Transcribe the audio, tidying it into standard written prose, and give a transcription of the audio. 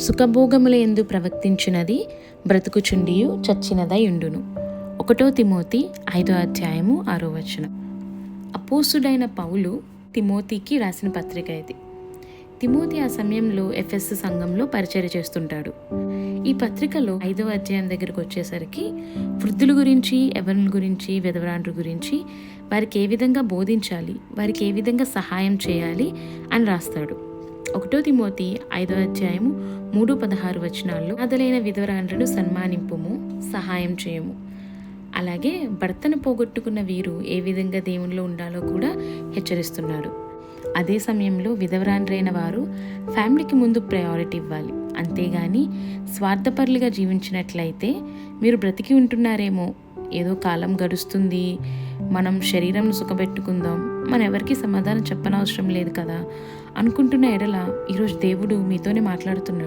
సుఖభోగములయందు ప్రవర్తించునది బ్రతుకుచుండియు చచ్చినదయుండును. 1 Timothy 5:6. అపోస్తుడైన పౌలు తిమోతికి రాసిన పత్రిక ఇది. తిమోతి ఆ సమయంలో ఎఫెస్ సంఘంలో పరిచర్య చేస్తుంటాడు. ఈ పత్రికలో 5వ అధ్యాయం దగ్గరికి వచ్చేసరికి వృద్ధుల గురించి, యవ్వనుల గురించి, విధవరాండ్రుల గురించి, వారికి ఏ విధంగా బోధించాలి, వారికి ఏ విధంగా సహాయం చేయాలి అని రాస్తాడు. 1 తిమోతి 5వ అధ్యాయము 3-16 అదలైన విధవరాండ్రును సన్మానింపుము, సహాయం చేయము. అలాగే భర్తను పోగొట్టుకున్న వీరు ఏ విధంగా దేవునిలో ఉండాలో కూడా హెచ్చరిస్తున్నాడు. అదే సమయంలో విధవరాండ్రైన వారు ఫ్యామిలీకి ముందు ప్రయారిటీ ఇవ్వాలి. అంతేగాని స్వార్థపరులుగా జీవించినట్లయితే మీరు బ్రతికి ఉంటున్నారేమో, ఏదో కాలం గడుస్తుంది, మనం శరీరం సుఖపెట్టుకుందాం, మనం ఎవరికి సమాధానం చెప్పనవసరం లేదు కదా అనుకుంటున్న ఎడల ఈరోజు దేవుడు మీతోనే మాట్లాడుతున్నాడు.